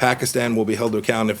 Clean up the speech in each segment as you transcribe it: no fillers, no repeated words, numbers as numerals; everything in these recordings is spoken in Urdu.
Pakistan will be held to account if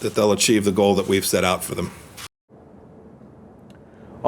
That they'll achieve the goal that we've set out for them.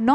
9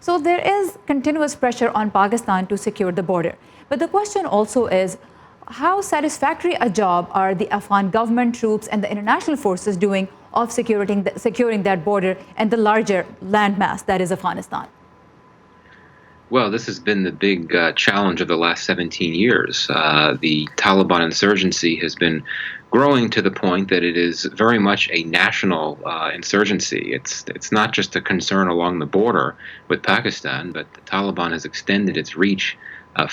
So there is continuous pressure on Pakistan to secure the border. But the question also is, how satisfactory a job are the Afghan government troops and the international forces doing of securing that border and the larger landmass that is Afghanistan? Well, this has been the big challenge of the last 17 years. The Taliban insurgency has been growing to the point that it is very much a national insurgency. It's not just a concern along the border with Pakistan, but the Taliban has extended its reach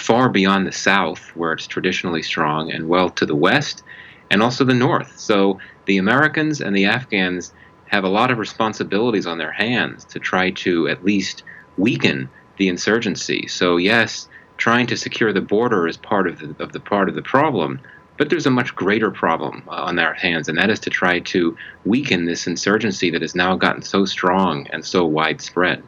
far beyond the south, where it's traditionally strong, and well to the west and also the north. So the Americans and the Afghans have a lot of responsibilities on their hands to try to at least weaken the insurgency. So yes, trying to secure the border is part of the problem, but there's a much greater problem on their hands, and that is to try to weaken this insurgency that has now gotten so strong and so widespread.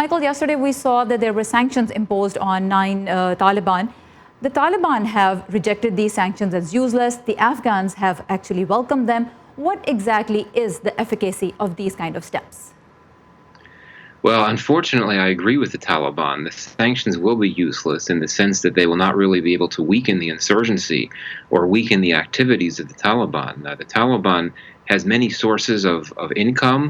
Michael, yesterday we saw that there were sanctions imposed on 9 Taliban. The Taliban have rejected these sanctions as useless. The Afghans have actually welcomed them. What exactly is the efficacy of these kind of steps? Well, unfortunately, I agree with the Taliban. The sanctions will be useless in the sense that they will not really be able to weaken the insurgency or weaken the activities of the Taliban. The Taliban has many sources of income,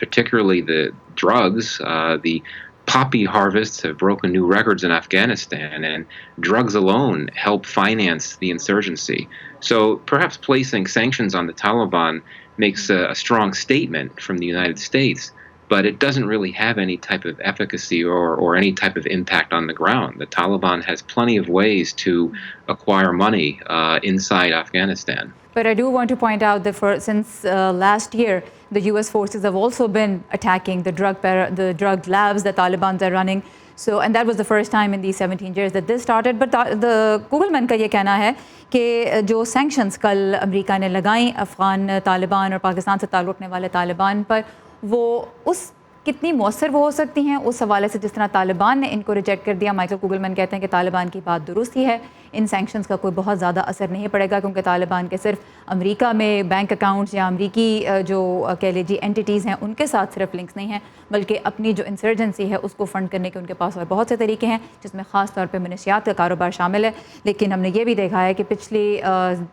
particularly the drugs. The poppy harvests have broken new records in Afghanistan, and drugs alone help finance the insurgency. So perhaps placing sanctions on the Taliban makes a strong statement from the United States. but it doesn't really have any type of efficacy or any type of impact on the ground. The Taliban has plenty of ways to acquire money inside Afghanistan. But I do want to point out that since last year, the U.S. forces have also been attacking the drug labs that Taliban are running. So, and that was the first time in these 17 years that this started. But the Kugelman کا یہ کہنا ہے کہ جو سینکشنز کل امریکہ نے لگائیں افغان طالبان اور پاکستان سے تعلق رکھنے والے طالبان پر، وہ اس کتنی مؤثر وہ ہو سکتی ہیں اس حوالے سے جس طرح طالبان نے ان کو ریجیکٹ کر دیا. مائیکل کوگلمن کہتے ہیں کہ طالبان کی بات درست ہی ہے، ان سینکشنز کا کوئی بہت زیادہ اثر نہیں پڑے گا، کیونکہ طالبان کے صرف امریکہ میں بینک اکاؤنٹس یا امریکی جو کہہ لیجیے اینٹیز ہیں ان کے ساتھ صرف لنکس نہیں ہیں، بلکہ اپنی جو انسرجنسی ہے اس کو فنڈ کرنے کے ان کے پاس اور بہت سے طریقے ہیں، جس میں خاص طور پہ منشیات کا کاروبار شامل ہے. لیکن ہم نے یہ بھی دیکھا ہے کہ پچھلی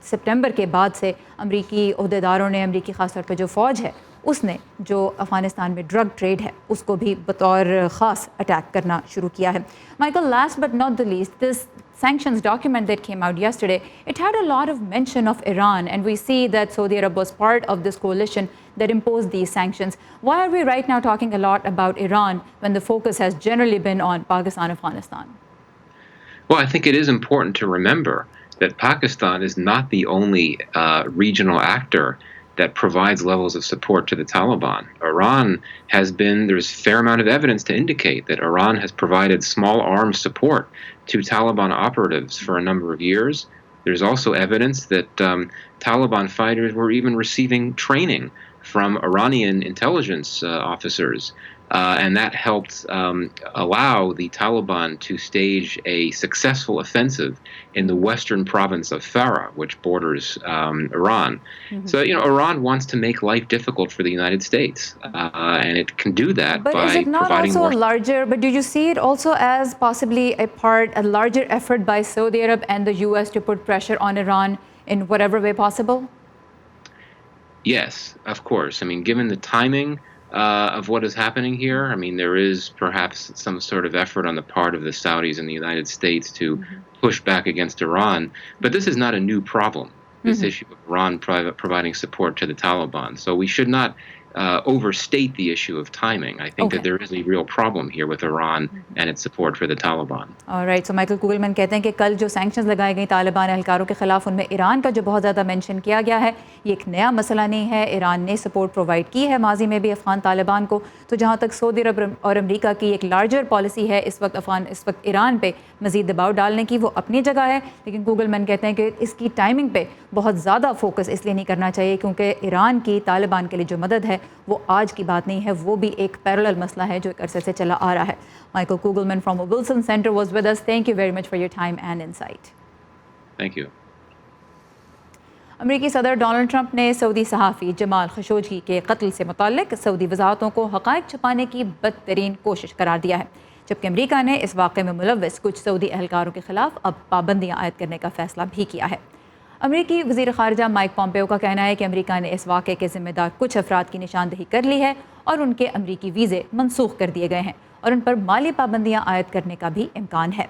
سپٹمبر کے بعد سے امریکی عہدیداروں نے، امریکی خاص طور پہ جو فوج ہے اس نے جو افغانستان میں ڈرگ ٹریڈ ہے اس کو بھی بطور خاص اٹیک کرنا شروع کیا ہے. Michael, last but not the least, this sanctions document that came out yesterday, it had a lot of mention of Iran, and we see that Saudi Arabia was part of this coalition that imposed these sanctions. Why are we right now talking a lot about Iran when the focus has generally been on Pakistan and Afghanistan? Well, I think it is important to remember that Pakistan is not the only regional actor that provides levels of support to the Taliban. Iran has been, there's a fair amount of evidence to indicate that Iran has provided small arms support to Taliban operatives for a number of years. There's also evidence that Taliban fighters were even receiving training from Iranian intelligence officers. And that helped allow the Taliban to stage a successful offensive in the western province of Farah, which borders Iran. Mm-hmm. So, Iran wants to make life difficult for the United States, and it can do that by providing more... But is it not also larger, but do you see it also as possibly a larger effort by Saudi Arabia and the US to put pressure on Iran in whatever way possible? Yes, of course. I mean, given the timing of what is happening here, I mean, there is perhaps some sort of effort on the part of the Saudis and the United States to push back against Iran. But this is not a new problem, this issue of Iran providing support to the Taliban. So we should not overstate the issue of timing. I think that there is a real problem here with Iran and its support for the Taliban. All right. So Michael Kugelman کہتے ہیں کہ کل جو سینکشنز لگائے گئی طالبان اہلکاروں کے خلاف ان میں ایران کا جو بہت زیادہ مینشن کیا گیا ہے، یہ ایک نیا مسئلہ نہیں ہے. ایران نے سپورٹ پرووائڈ کی ہے ماضی میں بھی افغان طالبان کو. تو جہاں تک سعودی عرب اور امریکہ کی ایک لارجر پالیسی ہے اس وقت ایران پہ مزید دباؤ ڈالنے کی، وہ اپنی جگہ ہے. لیکن کوگلمن کہتے ہیں کہ اس کی ٹائمنگ پہ بہت زیادہ فوکس اس لیے نہیں کرنا چاہیے کیونکہ ایران کی طالبان کے لیے جو مدد ہے وہ آج کی بات نہیں ہے، وہ بھی ایک پیرلل مسئلہ ہے جو ایک عرصے سے چلا آ رہا ہے. Michael Kugelman from Wilson Center was with us. Thank you very much for your time and insight. Thank you. امریکی صدر ڈونلڈ ٹرمپ نے سعودی صحافی جمال خشوگی کے قتل سے متعلق سعودی وضاحتوں کو حقائق چھپانے کی بدترین کوشش قرار دیا ہے، جبکہ امریکہ نے اس واقعے میں ملوث کچھ سعودی اہلکاروں کے خلاف اب پابندیاں عائد کرنے کا فیصلہ بھی کیا ہے. امریکی وزیر خارجہ مائک پومپیو کا کہنا ہے کہ امریکہ نے اس واقعے کے ذمہ دار کچھ افراد کی نشاندہی کر لی ہے اور ان کے امریکی ویزے منسوخ کر دیے گئے ہیں اور ان پر مالی پابندیاں عائد کرنے کا بھی امکان ہے.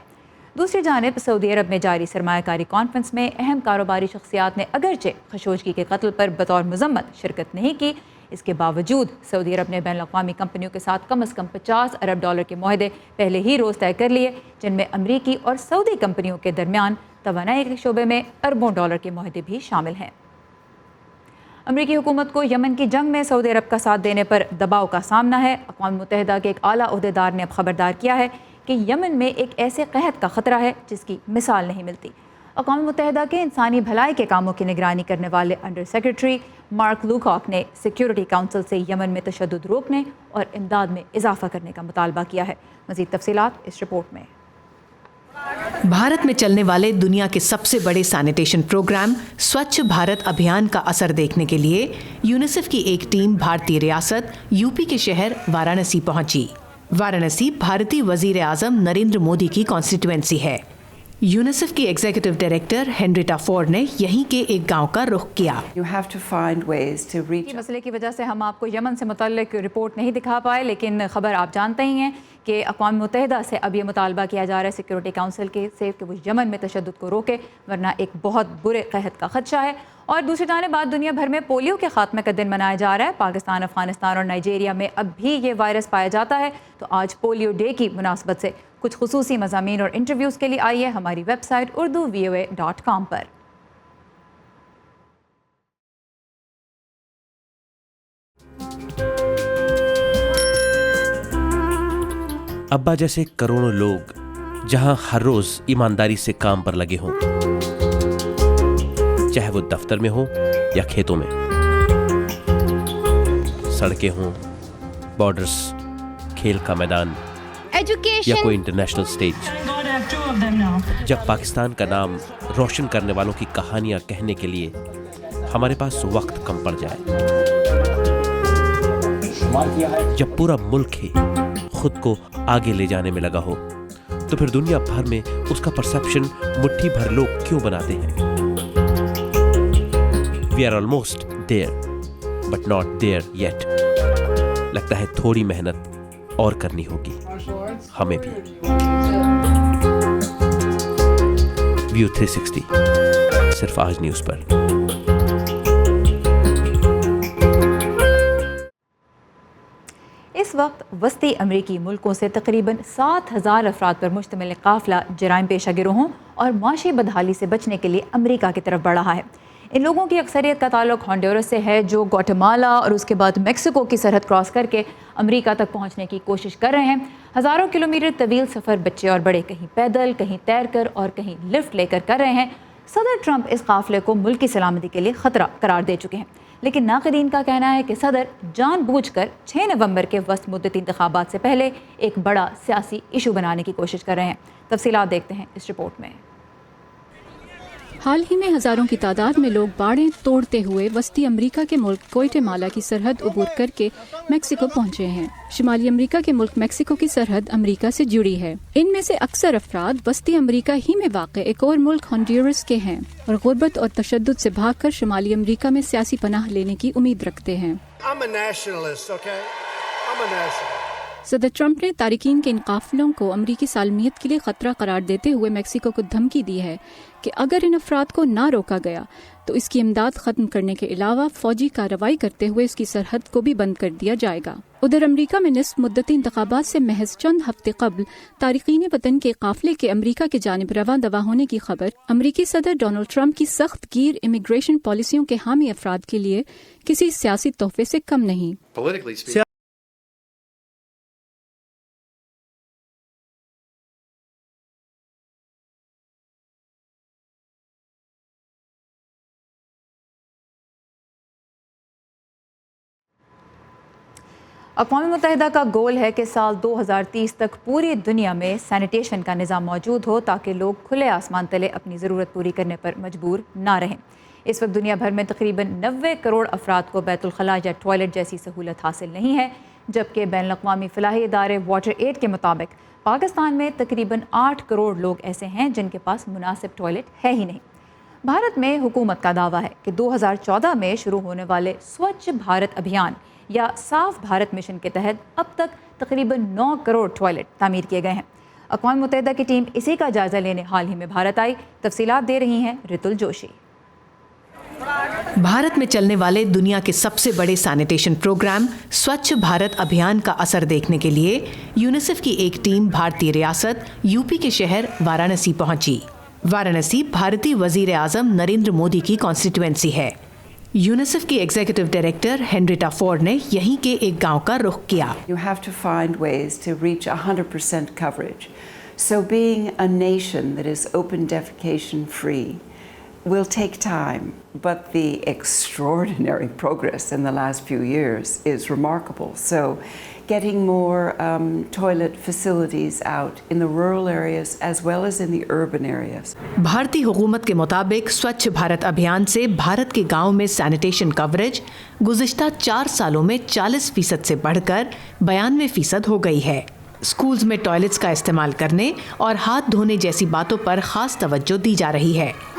دوسری جانب سعودی عرب میں جاری سرمایہ کاری کانفرنس میں اہم کاروباری شخصیات نے اگرچہ خشوگی کے قتل پر بطور مذمت شرکت نہیں کی، اس کے باوجود سعودی عرب نے بین الاقوامی کمپنیوں کے ساتھ کم از کم $50 ارب کے معاہدے پہلے ہی روز طے کر لیے، جن میں امریکی اور سعودی کمپنیوں کے درمیان توانائی کے شعبے میں اربوں ڈالر کے معاہدے بھی شامل ہیں. امریکی حکومت کو یمن کی جنگ میں سعودی عرب کا ساتھ دینے پر دباؤ کا سامنا ہے. اقوام متحدہ کے ایک اعلیٰ عہدیدار نے اب خبردار کیا ہے کہ یمن میں ایک ایسے قحط کا خطرہ ہے جس کی مثال نہیں ملتی. اقوام متحدہ کے انسانی بھلائی کے کاموں کی نگرانی کرنے والے انڈر سیکرٹری مارک لوکاک نے سیکیورٹی کونسل سے یمن میں تشدد روکنے اور امداد میں اضافہ کرنے کا مطالبہ کیا ہے. مزید تفصیلات اس رپورٹ میں. بھارت میں چلنے والے دنیا کے سب سے بڑے سینیٹیشن پروگرام سوچھ بھارت ابھیان کا اثر دیکھنے کے لیے یونیسیف کی ایک ٹیم بھارتی ریاست یوپی کے شہر وارانسی پہنچی. وارانسی بھارتی وزیر اعظم نریندر مودی کی کانسٹیٹوئنسی ہے. یونیسیف کی ایگزیکٹو ڈائریکٹر ہینریٹا فورڈ نے یہیں کے ایک گاؤں کا رخ کیا. مسئلے کی وجہ سے ہم آپ کو یمن سے متعلق رپورٹ نہیں دکھا پائے، لیکن خبر آپ جانتے ہی ہیں کہ اقوام متحدہ سے اب یہ مطالبہ کیا جا رہا ہے سیکیورٹی کونسل کے سے کہ وہ یمن میں تشدد کو روکے، ورنہ ایک بہت برے قحط کا خدشہ ہے۔ اور دوسری جانب آج دنیا بھر میں پولیو کے خاتمے کا دن منایا جا رہا ہے۔ پاکستان، افغانستان اور نائجیریا میں اب بھی یہ وائرس پایا جاتا ہے، تو آج پولیو ڈے کی مناسبت سے کچھ خصوصی مضامین اور انٹرویوز کے لیے آئیے ہماری ویب سائٹ urduvoa.com پر۔ ابا جیسے کروڑوں لوگ جہاں ہر روز ایمانداری سے کام پر لگے ہوں، چاہے وہ دفتر میں ہوں یا کھیتوں میں، سڑکیں ہوں، بارڈرز، کھیل کا میدان یا کوئی انٹرنیشنل سٹیج، جب پاکستان کا نام روشن کرنے والوں کی کہانیاں کہنے کے لیے ہمارے پاس وقت کم پڑ جائے، جب پورا ملک ہی خود کو آگے لے جانے میں لگا ہو، تو پھر دنیا بھر میں اس کا پرسپشن مٹھی بھر لوگ کیوں بناتے ہیں؟ We are almost there, but not there yet. لگتا ہے تھوڑی محنت اور کرنی ہوگی ہمیں بھی۔ ویو 360 صرف آج نیوز پر۔ اس وقت وسطی امریکی ملکوں سے تقریباً 7,000 افراد پر مشتمل قافلہ جرائم پیشہ گروہوں اور معاشی بدحالی سے بچنے کے لیے امریکہ کی طرف بڑھ رہا ہے۔ ان لوگوں کی اکثریت کا تعلق ہانڈورس سے ہے، جو گواٹیمالا اور اس کے بعد میکسیکو کی سرحد کراس کر کے امریکہ تک پہنچنے کی کوشش کر رہے ہیں۔ ہزاروں کلومیٹر طویل سفر بچے اور بڑے کہیں پیدل، کہیں تیر کر اور کہیں لفٹ لے کر رہے ہیں۔ صدر ٹرمپ اس قافلے کو ملکی سلامتی کے لیے خطرہ قرار دے چکے ہیں، لیکن ناقدین کا کہنا ہے کہ صدر جان بوجھ کر 6 نومبر کے وسط مدتی انتخابات سے پہلے ایک بڑا سیاسی ایشو بنانے کی کوشش کر رہے ہیں۔ تفصیلات دیکھتے ہیں اس رپورٹ میں۔ حال ہی میں ہزاروں کی تعداد میں لوگ باڑیں توڑتے ہوئے وسطی امریکہ کے ملک گواٹیمالا کی سرحد عبور کر کے میکسیکو پہنچے ہیں۔ شمالی امریکہ کے ملک میکسیکو کی سرحد امریکہ سے جڑی ہے۔ ان میں سے اکثر افراد وسطی امریکہ ہی میں واقع ایک اور ملک ہانڈورس کے ہیں اور غربت اور تشدد سے بھاگ کر شمالی امریکہ میں سیاسی پناہ لینے کی امید رکھتے ہیں۔ صدر ٹرمپ نے تارکین کے ان قافلوں کو امریکی سالمیت کے لیے خطرہ قرار دیتے ہوئے میکسیکو کو دھمکی دی ہے کہ اگر ان افراد کو نہ روکا گیا تو اس کی امداد ختم کرنے کے علاوہ فوجی کارروائی کرتے ہوئے اس کی سرحد کو بھی بند کر دیا جائے گا۔ ادھر امریکہ میں نصف مدتی انتخابات سے محض چند ہفتے قبل تارکین وطن کے قافلے کے امریکہ کی جانب رواں دوا ہونے کی خبر امریکی صدر ڈونلڈ ٹرمپ کی سخت گیر امیگریشن پالیسیوں کے حامی افراد کے لیے کسی سیاسی تحفے سے کم نہیں۔ اقوام متحدہ کا گول ہے کہ سال 2030 تک پوری دنیا میں سینیٹیشن کا نظام موجود ہو تاکہ لوگ کھلے آسمان تلے اپنی ضرورت پوری کرنے پر مجبور نہ رہیں۔ اس وقت دنیا بھر میں تقریباً 90 کروڑ افراد کو بیت الخلاء یا ٹوائلٹ جیسی سہولت حاصل نہیں ہے، جبکہ بین الاقوامی فلاحی ادارے واٹر ایڈ کے مطابق پاکستان میں تقریباً 8 کروڑ لوگ ایسے ہیں جن کے پاس مناسب ٹوائلٹ ہے ہی نہیں۔ بھارت میں حکومت کا دعویٰ ہے کہ 2014 میں شروع ہونے والے سوچھ بھارت ابھیان یا صاف بھارت مشن کے تحت اب تک تقریباً 9 کروڑ ٹوائلٹ تعمیر کیے گئے ہیں۔ اقوام متحدہ کی ٹیم اسی کا جائزہ لینے حال ہی میں بھارت آئی۔ تفصیلات دے رہی ہیں رتل جوشی۔ بھارت میں چلنے والے دنیا کے سب سے بڑے سینیٹیشن پروگرام سوچھ بھارت ابھیان کا اثر دیکھنے کے لیے یونیسیف کی ایک ٹیم بھارتی ریاست یوپی کے شہر وارانسی پہنچی۔ وارانسی بھارتی وزیر اعظم نریندر مودی کی کانسٹیٹوئنسی ہے۔ یونیسیف کی ایگزیکٹو ڈائریکٹر ہینریٹا فورڈ نے یہیں کے ایک گاؤں کا رخ کیا۔ You have to find ways to reach 100% coverage. So being a nation that is open defecation free will take time, but the extraordinary progress in the last few years is remarkable. So getting more toilet facilities out in the rural areas as well as in the urban areas. بھارتی حکومت کے مطابق سوچھ بھارت ابھیان سے بھارت کے گاؤں میں سینیٹیشن کوریج گزشتہ 4 سالوں میں 40% سے بڑھ کر 92% ہو گئی ہے۔ اسکولز میں ٹوائلٹس کا استعمال کرنے اور ہاتھ دھونے جیسی باتوں پر خاص توجہ دی جا رہی ہے۔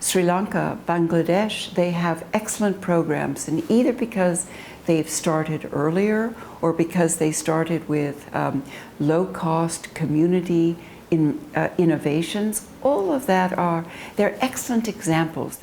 Sri-Lanka, Bangladesh, they have excellent programs, and either because they've started earlier or because they started with low-cost community innovations, all of that they're excellent examples.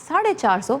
450